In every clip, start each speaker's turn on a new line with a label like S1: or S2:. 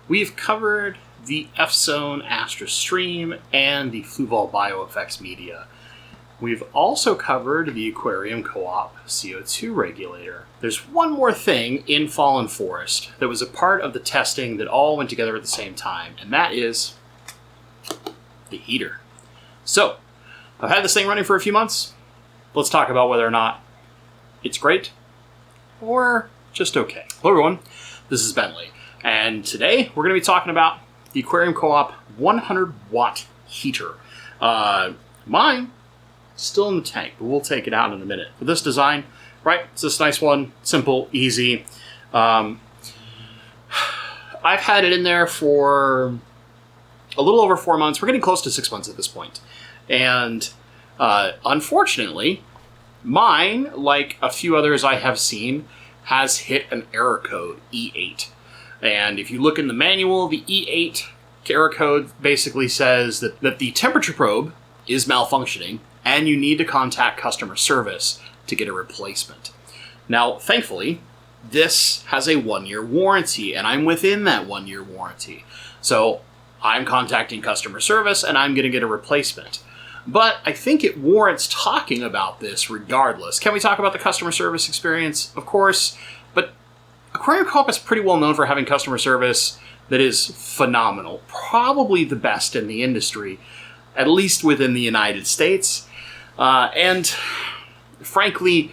S1: we've covered the F-Zone Astra Stream and the Fluval BioFX media. We've also covered the Aquarium Co-Op CO2 regulator. There's one more thing in Fallen Forest that was a part of the testing that all went together at the same time, and that is the heater. So, I've had this thing running for a few months. Let's talk about whether or not it's great or just okay. Hello everyone, this is Bentley, and today we're going to be talking about the Aquarium Co-Op 100 watt heater. Mine still in the tank, but we'll take it out in a minute. For this design, right, it's this nice one, simple, easy. I've had it in there for a little over 4 months. We're getting close to 6 months at this point. And unfortunately, mine, like a few others I have seen, has hit an error code, E8. And if you look in the manual, the E8 error code basically says that the temperature probe is malfunctioning and you need to contact customer service to get a replacement. Now, thankfully, this has a 1-year warranty, and I'm within that 1-year warranty. So I'm contacting customer service, and I'm going to get a replacement. But I think it warrants talking about this regardless. Can we talk about the customer service experience? Of course, but Aquarium Co-Op is pretty well known for having customer service that is phenomenal. Probably the best in the industry, at least within the United States. And frankly,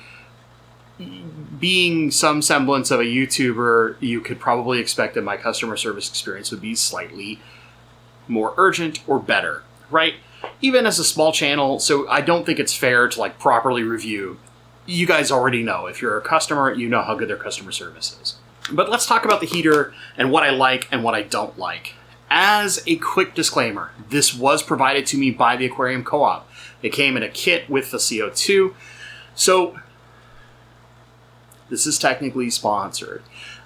S1: being some semblance of a YouTuber, you could probably expect that my customer service experience would be slightly more urgent or better, right? Even as a small channel, so I don't think it's fair to properly review. You guys already know. If you're a customer, you know how good their customer service is. But let's talk about the heater and what I like and what I don't like. As a quick disclaimer, this was provided to me by the Aquarium Co-Op. It came in a kit with the CO2. So this is technically sponsored.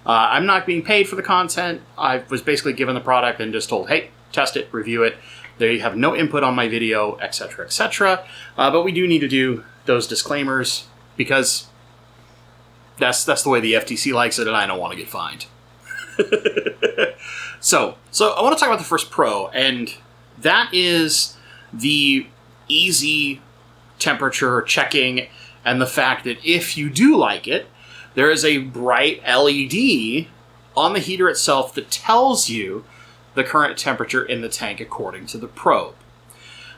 S1: I'm not being paid for the content. I was basically given the product and just told, hey, test it, review it. They have no input on my video, etc., etc. But we do need to do those disclaimers because that's the way the FTC likes it, and I don't want to get fined. So I want to talk about the first pro, and that is the easy temperature checking and the fact that if you do like it, there is a bright LED on the heater itself that tells you the current temperature in the tank according to the probe.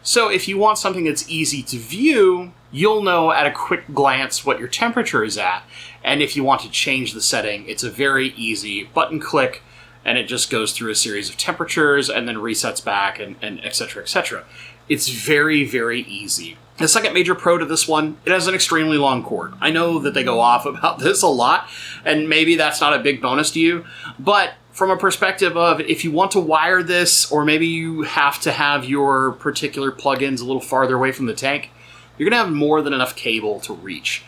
S1: So if you want something that's easy to view, you'll know at a quick glance what your temperature is at. And if you want to change the setting, it's a very easy button click, and it just goes through a series of temperatures and then resets back and et cetera, et cetera. It's very, very easy. The second major pro to this one, it has an extremely long cord. I know that they go off about this a lot, and maybe that's not a big bonus to you, but from a perspective of if you want to wire this, or maybe you have to have your particular plugins a little farther away from the tank, you're going to have more than enough cable to reach.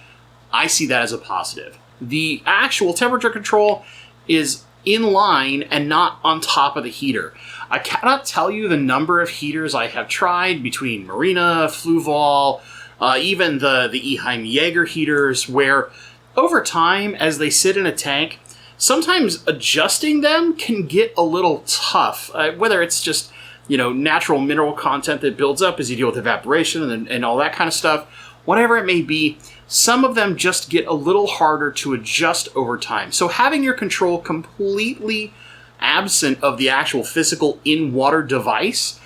S1: I see that as a positive. The actual temperature control is in line and not on top of the heater. I cannot tell you the number of heaters I have tried between Marina, Fluval, even the Eheim Jaeger heaters, where over time, as they sit in a tank, sometimes adjusting them can get a little tough, whether it's just natural mineral content that builds up as you deal with evaporation and all that kind of stuff. Whatever it may be, some of them just get a little harder to adjust over time. So having your control completely absent of the actual physical in-water device,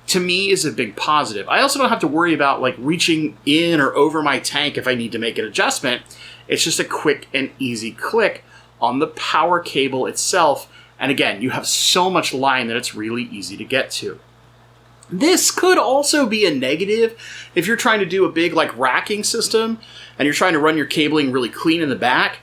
S1: to me, is a big positive. I also don't have to worry about reaching in or over my tank if I need to make an adjustment. It's just a quick and easy click on the power cable itself. And again, you have so much line that it's really easy to get to. This could also be a negative if you're trying to do a big racking system and you're trying to run your cabling really clean in the back.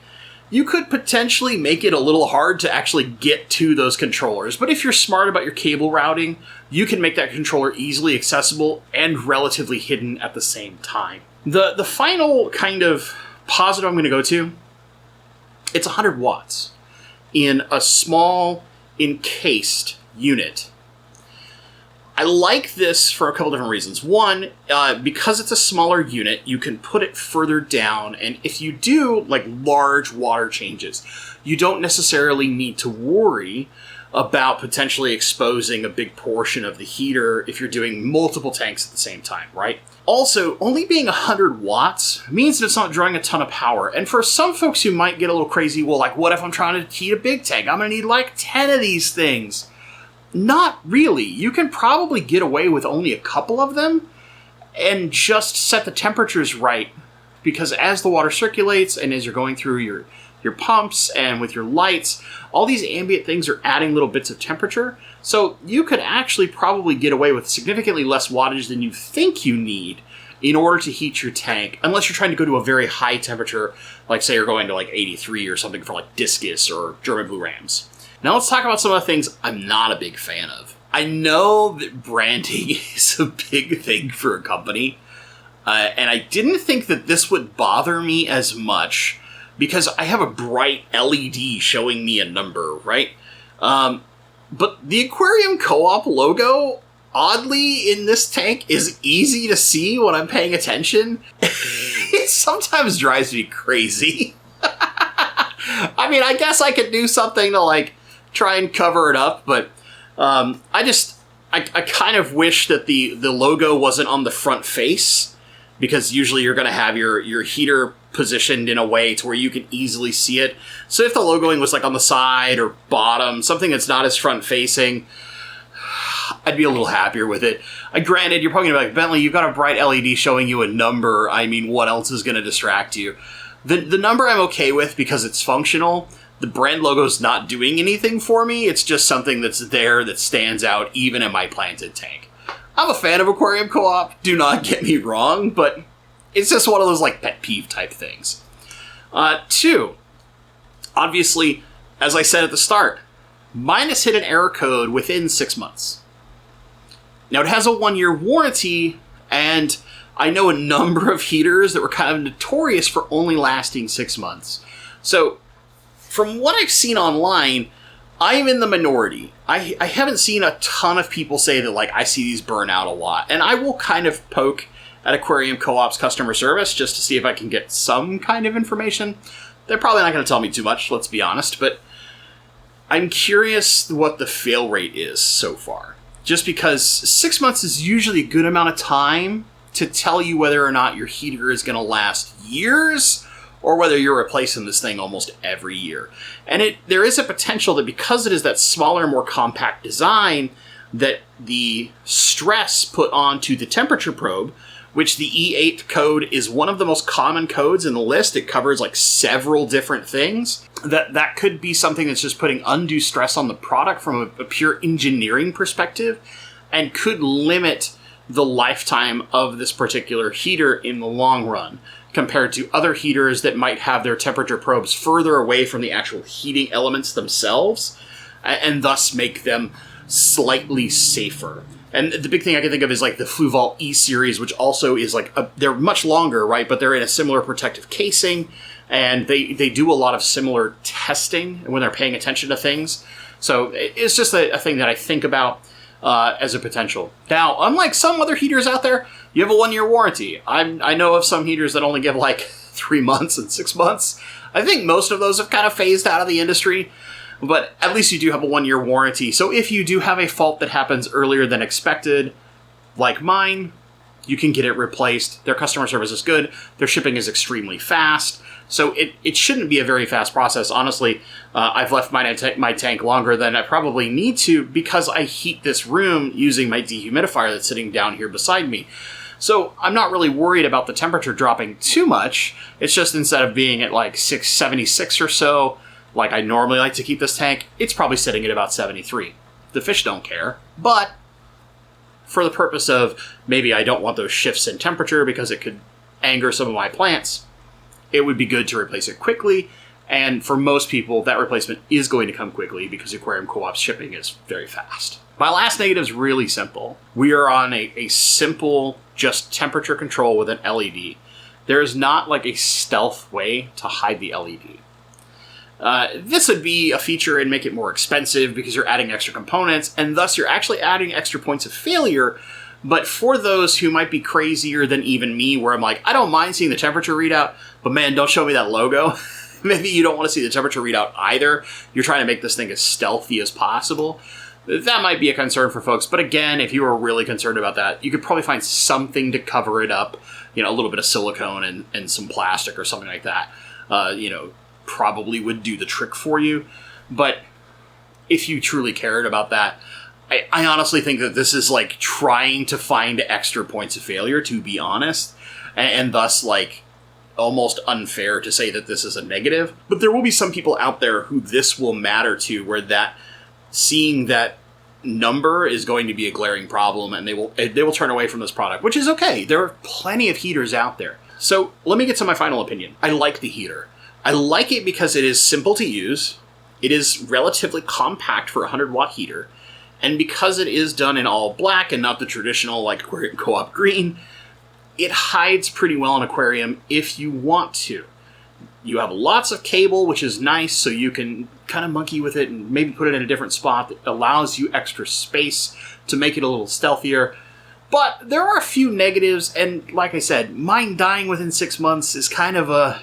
S1: You could potentially make it a little hard to actually get to those controllers. But if you're smart about your cable routing, you can make that controller easily accessible and relatively hidden at the same time. The final kind of positive I'm going to go to, it's 100 watts in a small encased unit. I like this for a couple different reasons. One, because it's a smaller unit, you can put it further down, and if you do large water changes, you don't necessarily need to worry about potentially exposing a big portion of the heater if you're doing multiple tanks at the same time, right? Also, only being 100 watts means that it's not drawing a ton of power. And for some folks who might get a little crazy, well, like, what if I'm trying to heat a big tank? I'm going to need like 10 of these things. Not really. You can probably get away with only a couple of them and just set the temperatures right. Because as the water circulates and as you're going through your pumps and with your lights, all these ambient things are adding little bits of temperature. So you could actually probably get away with significantly less wattage than you think you need in order to heat your tank, unless you're trying to go to a very high temperature, like say you're going to like 83 or something for like discus or German blue rams. Now let's talk about some of the things I'm not a big fan of. I know that branding is a big thing for a company, and I didn't think that this would bother me as much because I have a bright LED showing me a number, right? But the Aquarium Co-Op logo, oddly, in this tank is easy to see when I'm paying attention. It sometimes drives me crazy. I mean, I guess I could do something to, like, try and cover it up, but I kind of wish that the logo wasn't on the front face, because usually you're going to have your heater positioned in a way to where you can easily see it. So if the logoing was like on the side or bottom, something that's not as front facing, I'd be a little happier with it. Granted, you're probably going to be like, Bentley, you've got a bright LED showing you a number. I mean, what else is going to distract you? The number I'm okay with because it's functional. The brand logo's not doing anything for me. It's just something that's there that stands out even in my planted tank. I'm a fan of Aquarium Co-Op, do not get me wrong, but it's just one of those like pet peeve type things. 2, obviously, as I said at the start, mine has hit an error code within 6 months. Now it has a 1-year warranty, and I know a number of heaters that were kind of notorious for only lasting 6 months. So from what I've seen online, I'm in the minority. I haven't seen a ton of people say that, like, I see these burn out a lot. And I will kind of poke at Aquarium Co-Op's customer service just to see if I can get some kind of information. They're probably not going to tell me too much, let's be honest, but I'm curious what the fail rate is so far. Just because 6 months is usually a good amount of time to tell you whether or not your heater is going to last years or whether you're replacing this thing almost every year. And there is a potential that because it is that smaller, more compact design, that the stress put onto the temperature probe, which the E8 code is one of the most common codes in the list. It covers like several different things. That could be something that's just putting undue stress on the product from a pure engineering perspective and could limit the lifetime of this particular heater in the long run compared to other heaters that might have their temperature probes further away from the actual heating elements themselves and thus make them slightly safer. And the big thing I can think of is like the Fluval E series, which also is like, they're much longer, right? But they're in a similar protective casing, and they do a lot of similar testing when they're paying attention to things. So it's just a thing that I think about as a potential. Now, unlike some other heaters out there, you have a 1-year warranty. I know of some heaters that only give like 3 months and 6 months. I think most of those have kind of phased out of the industry. But at least you do have a 1-year warranty. So if you do have a fault that happens earlier than expected, like mine, you can get it replaced. Their customer service is good. Their shipping is extremely fast. So it shouldn't be a very fast process. Honestly, I've left my tank longer than I probably need to because I heat this room using my dehumidifier that's sitting down here beside me. So I'm not really worried about the temperature dropping too much. It's just instead of being at like 676 or so, like I normally like to keep this tank, it's probably sitting at about 73. The fish don't care, but for the purpose of maybe I don't want those shifts in temperature because it could anger some of my plants, it would be good to replace it quickly. And for most people, that replacement is going to come quickly because Aquarium Co-Op's shipping is very fast. My last negative is really simple. We are on a simple, just temperature control with an LED. There is not like a stealth way to hide the LED. This would be a feature and make it more expensive because you're adding extra components, and thus you're actually adding extra points of failure. But for those who might be crazier than even me, where I'm like, I don't mind seeing the temperature readout, but man, don't show me that logo. maybe you don't want to see the temperature readout either. You're trying to make this thing as stealthy as possible. That might be a concern for folks. But again, if you were really concerned about that, you could probably find something to cover it up. You know, a little bit of silicone and some plastic or something like that, you know, probably would do the trick for you. But if you truly cared about that, I honestly think that this is like trying to find extra points of failure, to be honest, and thus like almost unfair to say that this is a negative. But there will be some people out there who this will matter to, where that seeing that number is going to be a glaring problem, and they will turn away from this product, which is okay. There are plenty of heaters out there. So let me get to my final opinion. I like the heater. I like it because it is simple to use. It is relatively compact for a 100-watt heater. And because it is done in all black and not the traditional like Aquarium Co-Op green, it hides pretty well in Aquarium if you want to. You have lots of cable, which is nice, so you can kind of monkey with it and maybe put it in a different spot that allows you extra space to make it a little stealthier. But there are a few negatives, and like I said, mine dying within 6 months is kind of a...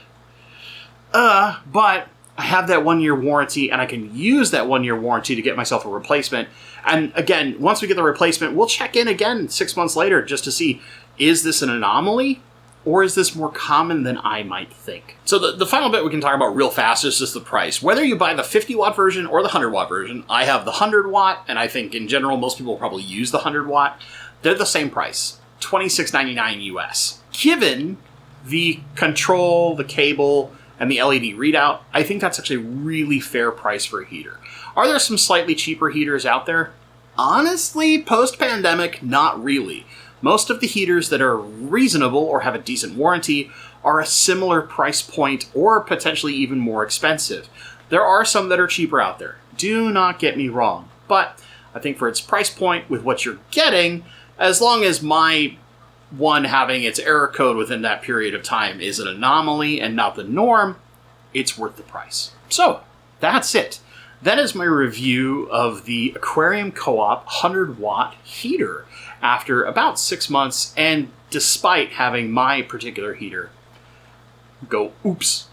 S1: but I have that 1-year warranty, and I can use that 1-year warranty to get myself a replacement. And again, once we get the replacement, we'll check in again 6 months later just to see, is this an anomaly? Or is this more common than I might think? So the final bit we can talk about real fast is just the price. Whether you buy the 50-watt version or the 100-watt version, I have the 100-watt, and I think in general most people will probably use the 100-watt. They're the same price, $26.99 US. Given the control, the cable, and the LED readout, I think that's actually a really fair price for a heater. Are there some slightly cheaper heaters out there? Honestly, post-pandemic, not really. Most of the heaters that are reasonable or have a decent warranty are a similar price point or potentially even more expensive. There are some that are cheaper out there. Do not get me wrong. But I think for its price point with what you're getting, as long as my one having its error code within that period of time is an anomaly and not the norm, it's worth the price. So that's it. That is my review of the Aquarium Co-Op 100-watt heater after about 6 months, and despite having my particular heater go oops.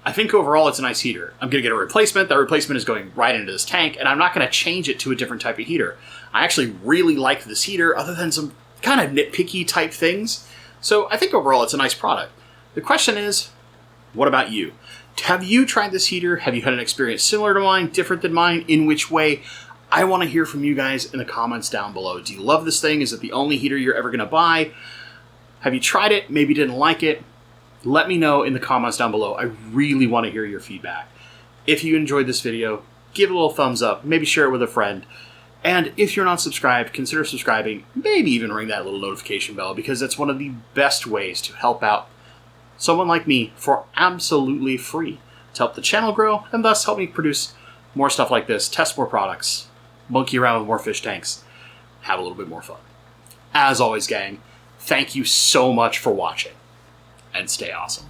S1: I think overall it's a nice heater. I'm going to get a replacement. That replacement is going right into this tank, and I'm not going to change it to a different type of heater. I actually really like this heater, other than some kind of nitpicky type things. So I think overall it's a nice product. The question is, what about you? Have you tried this heater? Have you had an experience similar to mine, different than mine? In which way? I want to hear from you guys in the comments down below. Do you love this thing? Is it the only heater you're ever going to buy? Have you tried it? Maybe didn't like it? Let me know in the comments down below. I really want to hear your feedback. If you enjoyed this video, give it a little thumbs up. Maybe share it with a friend. And if you're not subscribed, consider subscribing. Maybe even ring that little notification bell, because that's one of the best ways to help out someone like me for absolutely free, to help the channel grow and thus help me produce more stuff like this, test more products, monkey around with more fish tanks, have a little bit more fun. As always, gang, thank you so much for watching, and stay awesome.